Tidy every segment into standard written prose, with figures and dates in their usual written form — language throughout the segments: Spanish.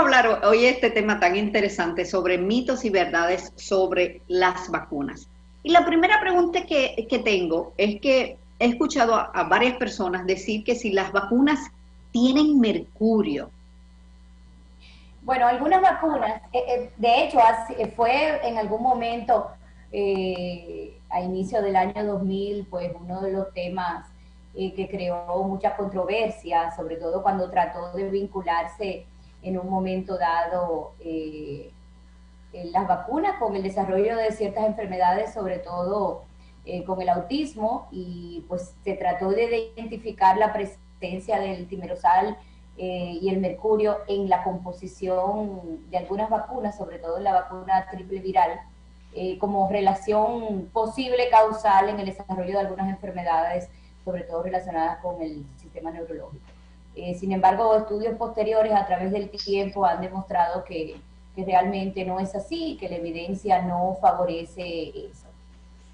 hablar hoy este tema tan interesante sobre mitos y verdades sobre las vacunas. Y la primera pregunta que tengo es que he escuchado a varias personas decir que si las vacunas tienen mercurio. Bueno, algunas vacunas, de hecho, fue en algún momento, a inicio del año 2000, pues uno de los temas que creó mucha controversia, sobre todo cuando trató de vincularse en un momento dado las vacunas con el desarrollo de ciertas enfermedades, sobre todo con el autismo, y pues se trató de identificar la presencia del timerosal y el mercurio en la composición de algunas vacunas, sobre todo en la vacuna triple viral, como relación posible causal en el desarrollo de algunas enfermedades, sobre todo relacionadas con el sistema neurológico. Sin embargo, estudios posteriores a través del tiempo han demostrado que realmente no es así, que la evidencia no favorece eso.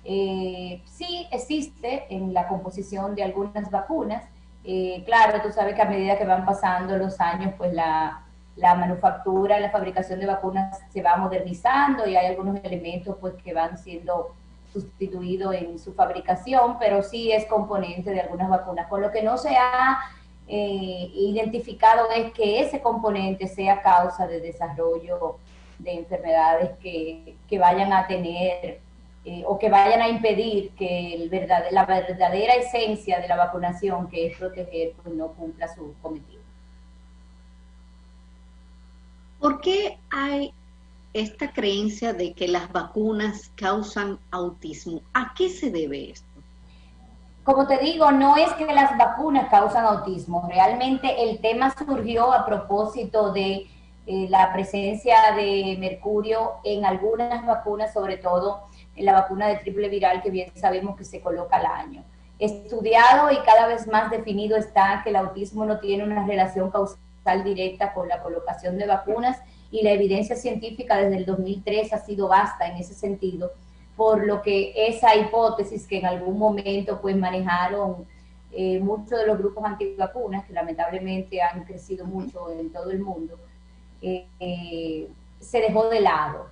Sí existe en la composición de algunas vacunas. Claro, tú sabes que a medida que van pasando los años, pues la manufactura, la fabricación de vacunas se va modernizando y hay algunos elementos pues que van siendo sustituidos en su fabricación, pero sí es componente de algunas vacunas, por lo que no se ha identificado es que ese componente sea causa de desarrollo de enfermedades que vayan a tener o que vayan a impedir que la verdadera esencia de la vacunación, que es proteger, pues no cumpla su cometido. ¿Por qué hay esta creencia de que las vacunas causan autismo? ¿A qué se debe esto? Como te digo, no es que las vacunas causan autismo, realmente el tema surgió a propósito de la presencia de mercurio en algunas vacunas, sobre todo en la vacuna de triple viral que bien sabemos que se coloca al año. Estudiado y cada vez más definido está que el autismo no tiene una relación causal directa con la colocación de vacunas y la evidencia científica desde el 2003 ha sido vasta en ese sentido, por lo que esa hipótesis que en algún momento pues manejaron muchos de los grupos antivacunas, que lamentablemente han crecido mucho en todo el mundo, se dejó de lado.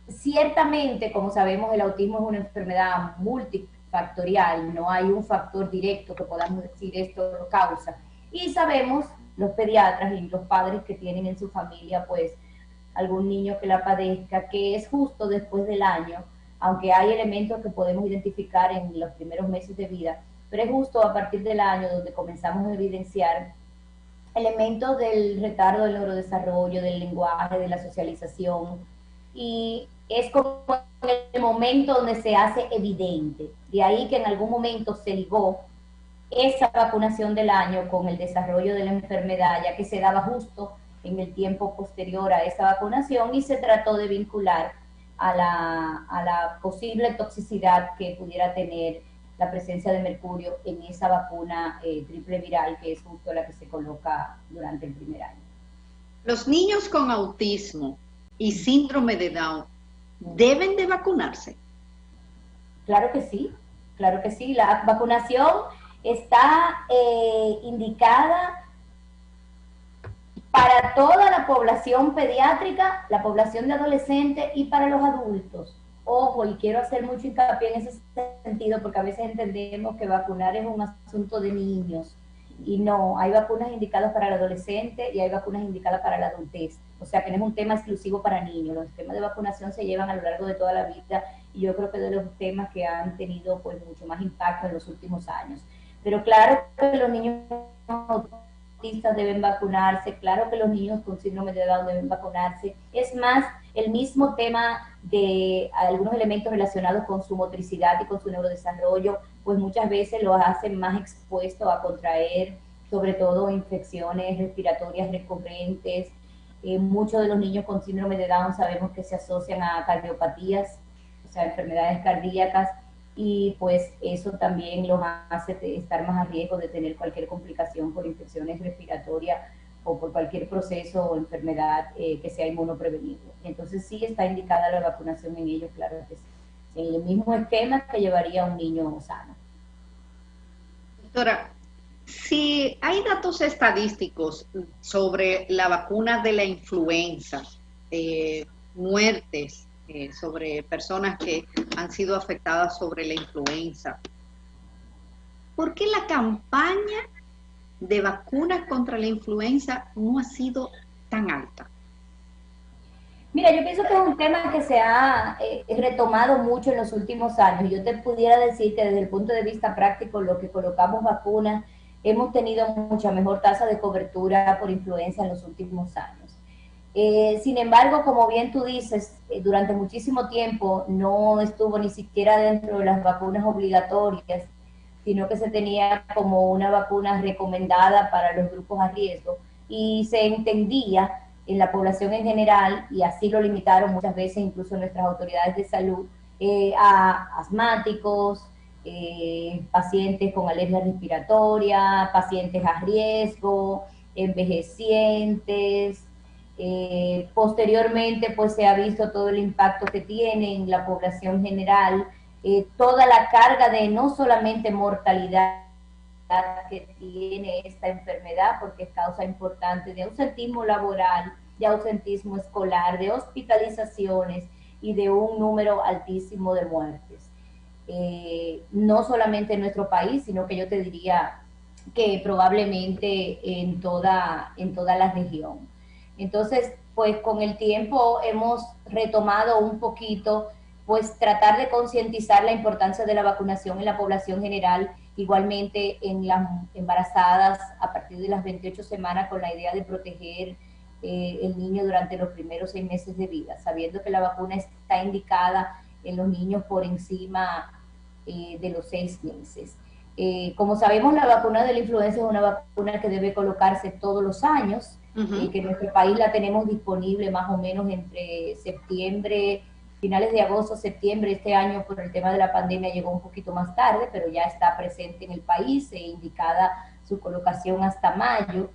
Ciertamente, como sabemos, el autismo es una enfermedad multifactorial, no hay un factor directo que podamos decir esto lo causa. Y sabemos, los pediatras y los padres que tienen en su familia, pues, algún niño que la padezca, que es justo después del año, aunque hay elementos que podemos identificar en los primeros meses de vida, pero es justo a partir del año donde comenzamos a evidenciar elementos del retardo del neurodesarrollo, del lenguaje, de la socialización, y es como el momento donde se hace evidente. De ahí que en algún momento se ligó esa vacunación del año con el desarrollo de la enfermedad, ya que se daba justo en el tiempo posterior a esa vacunación y se trató de vincular a la posible toxicidad que pudiera tener la presencia de mercurio en esa vacuna triple viral, que es justo la que se coloca durante el primer año. Los niños con autismo y síndrome de Down deben de vacunarse. Claro que sí, claro que sí. La vacunación está indicada para toda la población pediátrica, la población de adolescentes y para los adultos. Ojo, y quiero hacer mucho hincapié en ese sentido porque a veces entendemos que vacunar es un asunto de niños y no, hay vacunas indicadas para el adolescente y hay vacunas indicadas para la adultez. O sea que no es un tema exclusivo para niños, los temas de vacunación se llevan a lo largo de toda la vida y yo creo que de los temas que han tenido pues mucho más impacto en los últimos años. Pero claro que los niños deben vacunarse, claro que los niños con síndrome de Down deben vacunarse. Es más, el mismo tema de algunos elementos relacionados con su motricidad y con su neurodesarrollo, pues muchas veces los hacen más expuestos a contraer, sobre todo infecciones respiratorias recurrentes. Muchos de los niños con síndrome de Down sabemos que se asocian a cardiopatías, o sea, enfermedades cardíacas, y pues eso también los hace estar más a riesgo de tener cualquier complicación por infecciones respiratorias o por cualquier proceso o enfermedad que sea inmunoprevenible. Entonces sí está indicada la vacunación en ellos, claro que sí. En el mismo esquema que llevaría un niño sano. Doctora, Si hay datos estadísticos sobre la vacuna de la influenza, muertes sobre personas que han sido afectadas sobre la influenza, ¿por qué la campaña de vacunas contra la influenza no ha sido tan alta? Mira, yo pienso que es un tema que se ha retomado mucho en los últimos años. Yo te pudiera decir que desde el punto de vista práctico, lo que colocamos vacunas, hemos tenido mucha mejor tasa de cobertura por influenza en los últimos años. Sin embargo, como bien tú dices, durante muchísimo tiempo no estuvo ni siquiera dentro de las vacunas obligatorias, sino que se tenía como una vacuna recomendada para los grupos a riesgo y se entendía en la población en general, y así lo limitaron muchas veces incluso nuestras autoridades de salud, a asmáticos, pacientes con alergia respiratoria, pacientes a riesgo, envejecientes. Posteriormente, pues se ha visto todo el impacto que tiene en la población general, toda la carga de no solamente mortalidad que tiene esta enfermedad, porque es causa importante de ausentismo laboral, de ausentismo escolar, de hospitalizaciones y de un número altísimo de muertes. No solamente en nuestro país, sino que yo te diría que probablemente en toda la región. Entonces, pues con el tiempo hemos retomado un poquito, pues tratar de concientizar la importancia de la vacunación en la población general, igualmente en las embarazadas a partir de las 28 semanas, con la idea de proteger el niño durante los primeros 6 meses de vida, sabiendo que la vacuna está indicada en los niños por encima de los 6 meses. Como sabemos, la vacuna de la influenza es una vacuna que debe colocarse todos los años, que en nuestro país la tenemos disponible más o menos entre septiembre, finales de agosto, septiembre. Este año por el tema de la pandemia llegó un poquito más tarde, pero ya está presente en el país, indicada su colocación hasta mayo.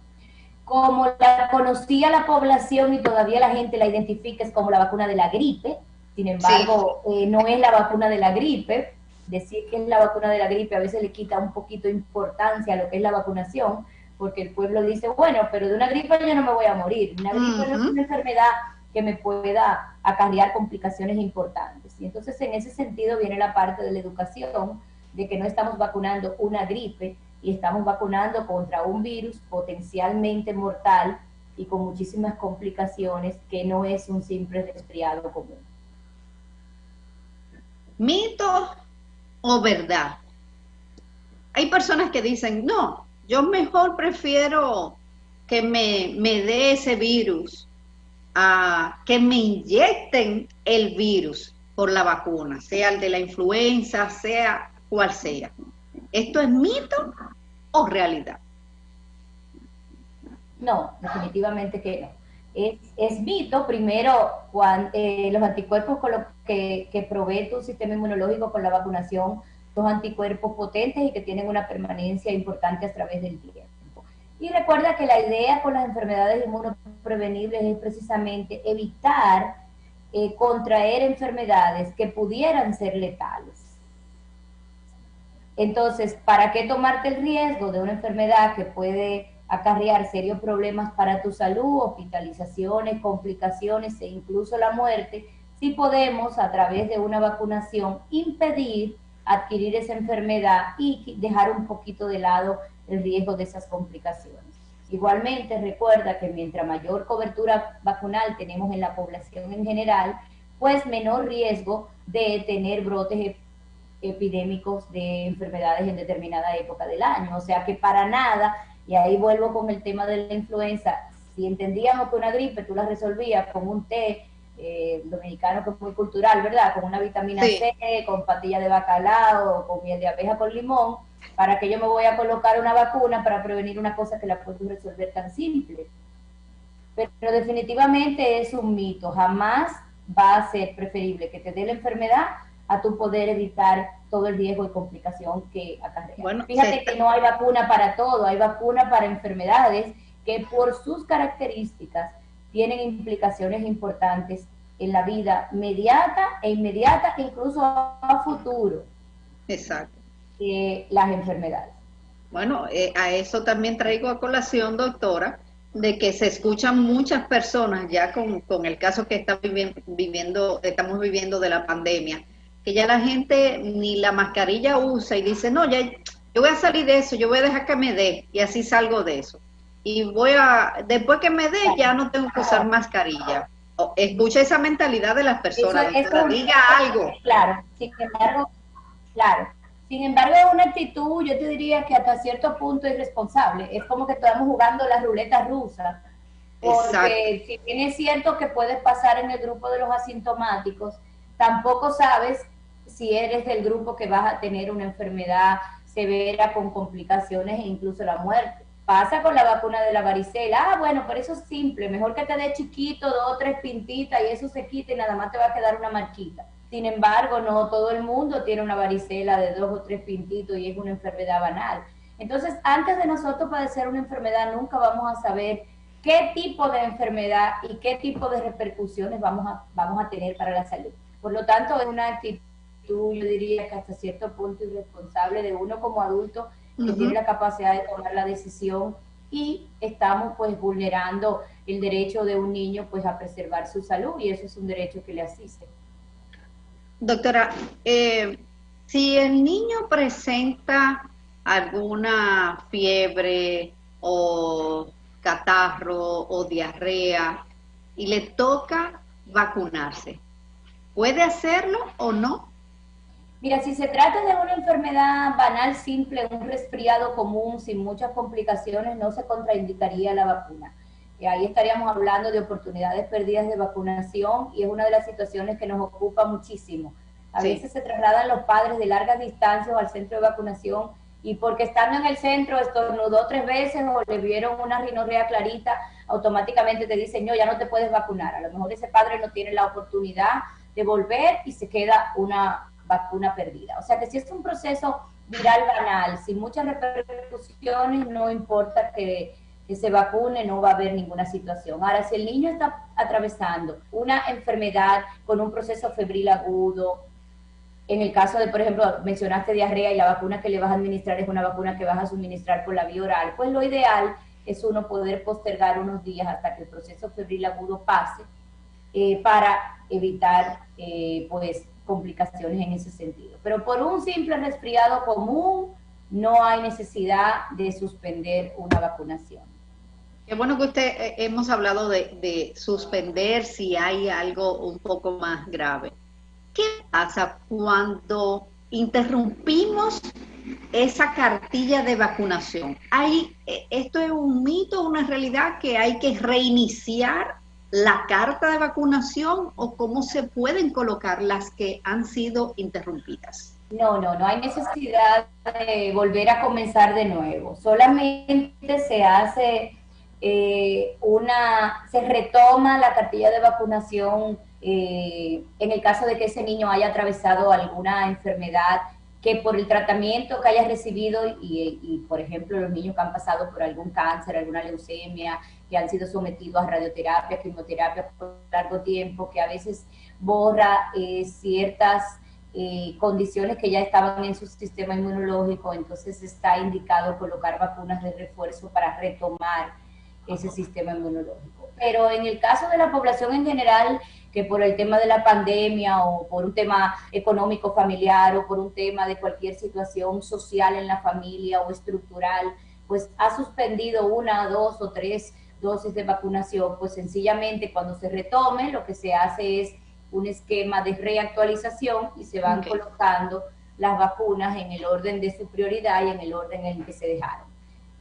Como la conocía la población y todavía la gente la identifica, es como la vacuna de la gripe. Sin embargo, no es la vacuna de la gripe. Decir que es la vacuna de la gripe a veces le quita un poquito de importancia a lo que es la vacunación, porque el pueblo dice, bueno, pero de una gripe yo no me voy a morir. Una gripe no es una enfermedad que me pueda acarrear complicaciones importantes. Y entonces en ese sentido viene la parte de la educación, de que no estamos vacunando una gripe, y estamos vacunando contra un virus potencialmente mortal y con muchísimas complicaciones, que no es un simple resfriado común. ¿Mito o verdad? Hay personas que dicen, no, yo mejor prefiero que me dé ese virus a que me inyecten el virus por la vacuna, sea el de la influenza, sea cual sea. ¿Esto es mito o realidad? No, definitivamente que no. Es mito, primero, cuando, los anticuerpos con los que provee tu sistema inmunológico con la vacunación son anticuerpos potentes y que tienen una permanencia importante a través del tiempo. Y recuerda que la idea con las enfermedades inmunoprevenibles es precisamente evitar contraer enfermedades que pudieran ser letales. Entonces, ¿para qué tomarte el riesgo de una enfermedad que puede acarrear serios problemas para tu salud, hospitalizaciones, complicaciones e incluso la muerte, si podemos a través de una vacunación impedir adquirir esa enfermedad y dejar un poquito de lado el riesgo de esas complicaciones? Igualmente, recuerda que mientras mayor cobertura vacunal tenemos en la población en general, pues menor riesgo de tener brotes epidémicos de enfermedades en determinada época del año. O sea que para nada, y ahí vuelvo con el tema de la influenza, si entendíamos que una gripe tú la resolvías con un té dominicano, que es muy cultural, ¿verdad? Con una vitamina C, con patilla de bacalao, con miel de abeja con limón, ¿para que yo me voy a colocar una vacuna para prevenir una cosa que la puedo resolver tan simple? Pero definitivamente es un mito. Jamás va a ser preferible que te dé la enfermedad a tu poder evitar todo el riesgo y complicación que acarrea. Bueno, fíjate que no hay vacuna para todo, hay vacuna para enfermedades que por sus características tienen implicaciones importantes en la vida inmediata e incluso a futuro. Exacto. Las enfermedades. Bueno, a eso también traigo a colación, doctora, de que se escuchan muchas personas ya con el caso que está estamos viviendo de la pandemia, que ya la gente ni la mascarilla usa y dice, no, ya yo voy a salir de eso, yo voy a dejar que me dé y así salgo de eso. Y después que me dé, ya no tengo que usar mascarilla. Escucha esa mentalidad de las personas, doctora, diga algo. Claro, sin embargo, claro. Sin embargo, es una actitud, yo te diría que hasta cierto punto irresponsable. Es como que estamos jugando la ruleta rusa. Exacto. Porque si bien es cierto que puedes pasar en el grupo de los asintomáticos, tampoco sabes si eres del grupo que vas a tener una enfermedad severa con complicaciones e incluso la muerte. Pasa con la vacuna de la varicela. Ah, bueno, pero eso es simple. Mejor que te dé chiquito, 2 o 3 pintitas y eso se quite y nada más te va a quedar una marquita. Sin embargo, no todo el mundo tiene una varicela de 2 o 3 pintitos y es una enfermedad banal. Entonces, antes de nosotros padecer una enfermedad, nunca vamos a saber qué tipo de enfermedad y qué tipo de repercusiones vamos a tener para la salud. Por lo tanto, es una actitud, yo diría que hasta cierto punto irresponsable de uno como adulto que tiene la capacidad de tomar la decisión y estamos pues vulnerando el derecho de un niño pues a preservar su salud y eso es un derecho que le asiste. Doctora, si el niño presenta alguna fiebre o catarro o diarrea y le toca vacunarse, ¿puede hacerlo o no? Mira, si se trata de una enfermedad banal, simple, un resfriado común, sin muchas complicaciones, no se contraindicaría la vacuna. Y ahí estaríamos hablando de oportunidades perdidas de vacunación y es una de las situaciones que nos ocupa muchísimo. A Sí. veces se trasladan los padres de largas distancias al centro de vacunación y porque estando en el centro estornudó 3 veces o le vieron una rinorrea clarita, automáticamente te dicen, no, ya no te puedes vacunar. A lo mejor ese padre no tiene la oportunidad de volver y se queda una vacuna perdida. O sea que si es un proceso viral banal, sin muchas repercusiones, no importa que se vacune, no va a haber ninguna situación. Ahora, si el niño está atravesando una enfermedad con un proceso febril agudo, en el caso de, por ejemplo, mencionaste diarrea y la vacuna que le vas a administrar es una vacuna que vas a suministrar por la vía oral, pues lo ideal es uno poder postergar unos días hasta que el proceso febril agudo pase para evitar pues complicaciones en ese sentido. Pero por un simple resfriado común no hay necesidad de suspender una vacunación. Qué bueno que hemos hablado de suspender si hay algo un poco más grave. ¿Qué pasa cuando interrumpimos esa cartilla de vacunación? ¿Esto es un mito, una realidad que hay que reiniciar la carta de vacunación o cómo se pueden colocar las que han sido interrumpidas? No hay necesidad de volver a comenzar de nuevo. Solamente se hace se retoma la cartilla de vacunación en el caso de que ese niño haya atravesado alguna enfermedad que por el tratamiento que haya recibido y, por ejemplo, los niños que han pasado por algún cáncer, alguna leucemia, que han sido sometidos a radioterapia, quimioterapia por largo tiempo, que a veces borra ciertas condiciones que ya estaban en su sistema inmunológico, entonces está indicado colocar vacunas de refuerzo para retomar ese sistema inmunológico. Pero en el caso de la población en general, que por el tema de la pandemia o por un tema económico familiar o por un tema de cualquier situación social en la familia o estructural, pues ha suspendido 1, 2 o 3 dosis de vacunación, pues sencillamente cuando se retome lo que se hace es un esquema de reactualización y se van colocando las vacunas en el orden de su prioridad y en el orden en el que se dejaron.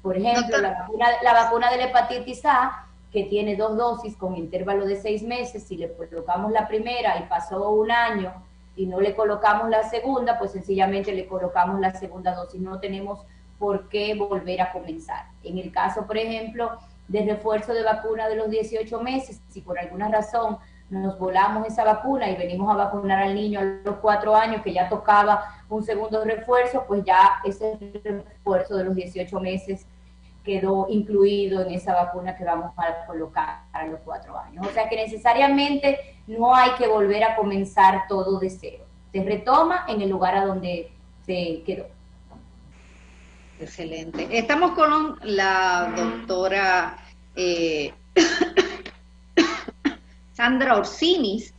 Por ejemplo, la vacuna de la hepatitis A, que tiene 2 dosis con intervalo de 6 meses, si le colocamos la primera y pasó 1 año y no le colocamos la segunda, pues sencillamente le colocamos la segunda dosis. No tenemos por qué volver a comenzar. En el caso, por ejemplo, de refuerzo de vacuna de los 18 meses, si por alguna razón nos volamos esa vacuna y venimos a vacunar al niño a los 4 años que ya tocaba un segundo refuerzo, pues ya ese refuerzo de los 18 meses quedó incluido en esa vacuna que vamos a colocar a los 4 años. O sea que necesariamente no hay que volver a comenzar todo de cero. Se retoma en el lugar a donde se quedó. Excelente. Estamos con la doctora Sandra Orsinis.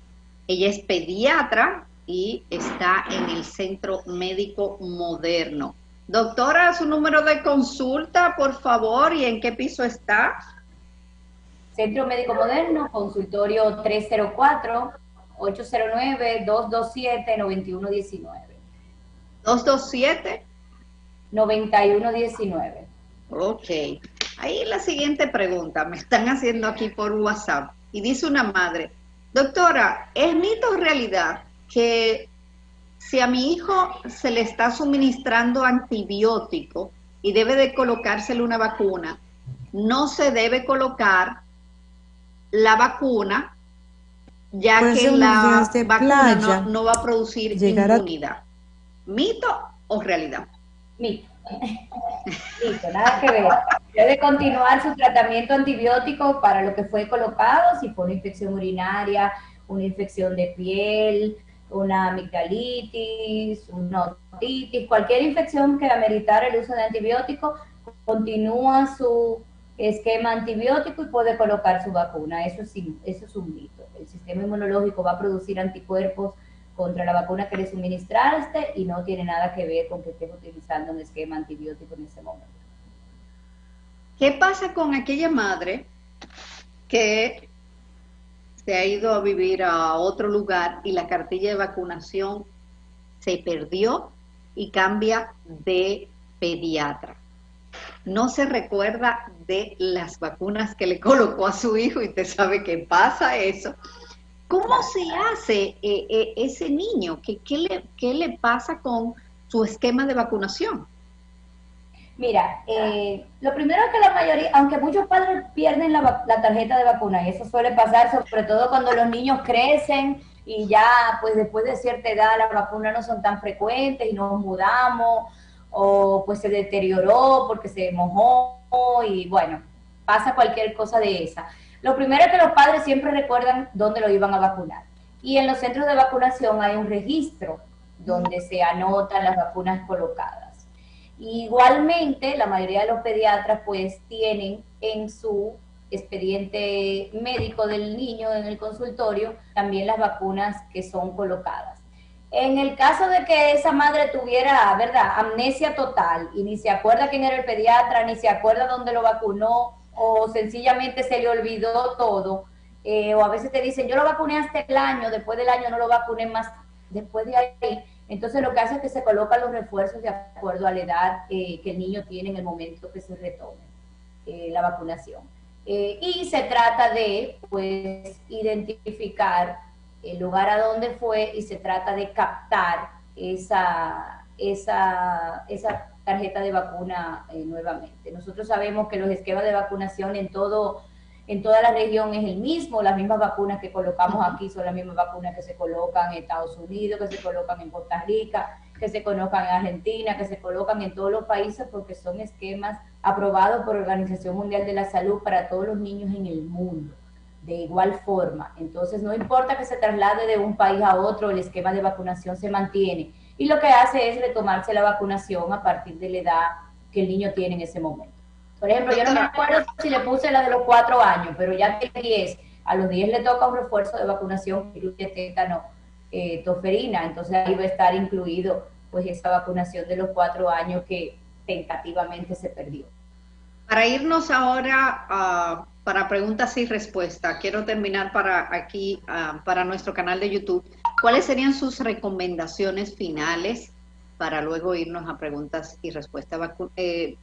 Ella es pediatra y está en el Centro Médico Moderno. Doctora, su número de consulta, por favor, y en qué piso está. Centro Médico Moderno, consultorio 304-809-227-9119. 227. 9119. Ok. Ahí la siguiente pregunta, me están haciendo aquí por WhatsApp, y dice una madre, doctora, ¿es mito o realidad que si a mi hijo se le está suministrando antibiótico y debe de colocársele una vacuna, no se debe colocar la vacuna, ya que la vacuna no va a producir inmunidad? ¿Mito o realidad? Mito. Mito, nada que ver. Debe continuar su tratamiento antibiótico para lo que fue colocado, si fue una infección urinaria, una infección de piel, una amigdalitis, una otitis, cualquier infección que ameritara el uso de antibiótico, continúa su esquema antibiótico y puede colocar su vacuna. Eso es un mito. El sistema inmunológico va a producir anticuerpos contra la vacuna que le suministraste y no tiene nada que ver con que estés utilizando un esquema antibiótico en ese momento. ¿Qué pasa con aquella madre que se ha ido a vivir a otro lugar y la cartilla de vacunación se perdió y cambia de pediatra? No se recuerda de las vacunas que le colocó a su hijo y usted sabe que pasa eso. ¿Cómo se hace ese niño? ¿Qué le pasa con su esquema de vacunación? Mira, lo primero es que la mayoría, aunque muchos padres pierden la tarjeta de vacuna, y eso suele pasar sobre todo cuando los niños crecen y ya pues después de cierta edad las vacunas no son tan frecuentes y nos mudamos, o pues se deterioró porque se mojó y bueno, pasa cualquier cosa de esa. Lo primero es que los padres siempre recuerdan dónde lo iban a vacunar. Y en los centros de vacunación hay un registro donde se anotan las vacunas colocadas. Igualmente, la mayoría de los pediatras pues tienen en su expediente médico del niño en el consultorio también las vacunas que son colocadas. En el caso de que esa madre tuviera, ¿verdad?, amnesia total y ni se acuerda quién era el pediatra, ni se acuerda dónde lo vacunó, o sencillamente se le olvidó todo, o a veces te dicen, yo lo vacuné hasta el año, después del año no lo vacuné más, después de ahí, entonces lo que hace es que se colocan los refuerzos de acuerdo a la edad que el niño tiene en el momento que se retome la vacunación. Y se trata de, pues, identificar el lugar a donde fue y se trata de captar esa tarjeta de vacuna nuevamente. Nosotros sabemos que los esquemas de vacunación en toda la región es el mismo, las mismas vacunas que colocamos aquí son las mismas vacunas que se colocan en Estados Unidos, que se colocan en Costa Rica, que se colocan en Argentina, que se colocan en todos los países porque son esquemas aprobados por la Organización Mundial de la Salud para todos los niños en el mundo, de igual forma. Entonces no importa que se traslade de un país a otro, el esquema de vacunación se mantiene. Y lo que hace es retomarse la vacunación a partir de la edad que el niño tiene en ese momento. Por ejemplo, yo no me acuerdo si le puse la de los 4 años, pero ya tiene 10. A los 10 le toca un refuerzo de vacunación que incluye tétano, toferina. Entonces ahí va a estar incluido pues esa vacunación de los 4 años que tentativamente se perdió. Para irnos ahora para preguntas y respuestas, quiero terminar para nuestro canal de YouTube. ¿Cuáles serían sus recomendaciones finales para luego irnos a preguntas y respuestas?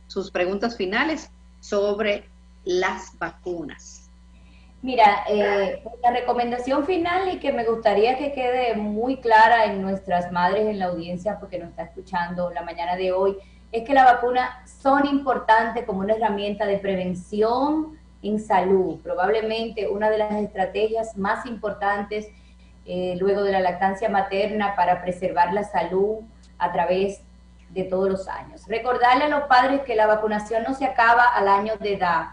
Sus preguntas finales sobre las vacunas. Mira, la recomendación final y que me gustaría que quede muy clara en nuestras madres en la audiencia porque nos está escuchando la mañana de hoy, es que las vacunas son importantes como una herramienta de prevención en salud, probablemente una de las estrategias más importantes luego de la lactancia materna para preservar la salud a través de todos los años. Recordarle a los padres que la vacunación no se acaba al año de edad,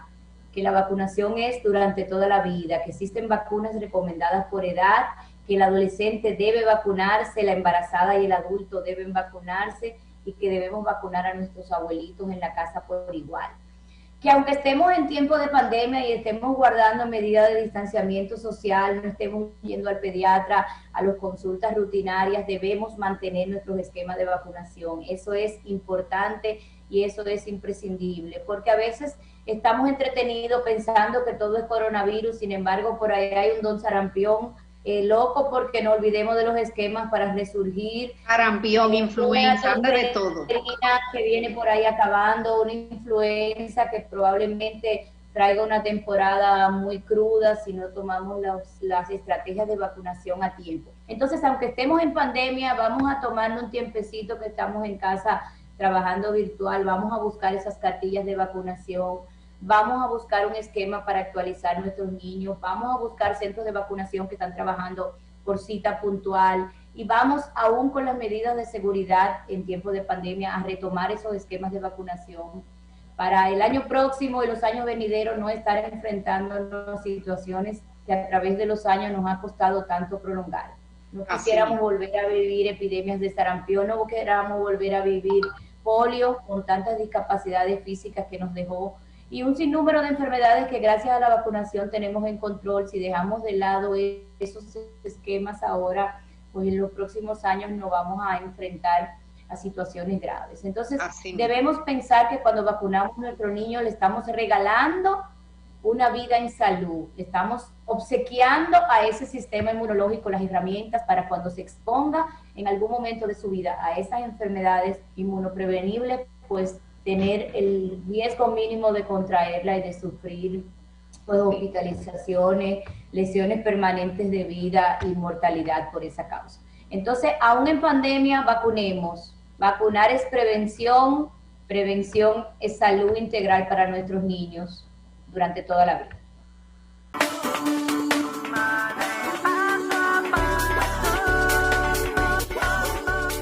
que la vacunación es durante toda la vida, que existen vacunas recomendadas por edad, que el adolescente debe vacunarse, la embarazada y el adulto deben vacunarse y que debemos vacunar a nuestros abuelitos en la casa por igual. Que aunque estemos en tiempo de pandemia y estemos guardando medidas de distanciamiento social, no estemos yendo al pediatra, a las consultas rutinarias, debemos mantener nuestros esquemas de vacunación. Eso es importante y eso es imprescindible, porque a veces estamos entretenidos pensando que todo es coronavirus, sin embargo, por ahí hay un don sarampión loco, porque no olvidemos de los esquemas para resurgir. Sarampión, influenza, anda de todo. Que viene por ahí acabando, una influenza que probablemente traiga una temporada muy cruda si no tomamos las estrategias de vacunación a tiempo. Entonces, aunque estemos en pandemia, vamos a tomarnos un tiempecito que estamos en casa trabajando virtual, vamos a buscar esas cartillas de vacunación, vamos a buscar un esquema para actualizar nuestros niños, vamos a buscar centros de vacunación que están trabajando por cita puntual y vamos aún con las medidas de seguridad en tiempo de pandemia a retomar esos esquemas de vacunación para el año próximo y los años venideros no estar enfrentando situaciones que a través de los años nos ha costado tanto prolongar. No quisiéramos volver a vivir epidemias de sarampión, no quisiéramos volver a vivir polio con tantas discapacidades físicas que nos dejó y un sinnúmero de enfermedades que gracias a la vacunación tenemos en control. Si dejamos de lado esos esquemas ahora, pues en los próximos años nos vamos a enfrentar a situaciones graves. Entonces, debemos pensar que cuando vacunamos a nuestro niño le estamos regalando una vida en salud, le estamos obsequiando a ese sistema inmunológico las herramientas para cuando se exponga en algún momento de su vida a esas enfermedades inmunoprevenibles, pues tener el riesgo mínimo de contraerla y de sufrir pues, hospitalizaciones, lesiones permanentes de vida y mortalidad por esa causa. Entonces, aún en pandemia, vacunemos. Vacunar es prevención, prevención es salud integral para nuestros niños durante toda la vida.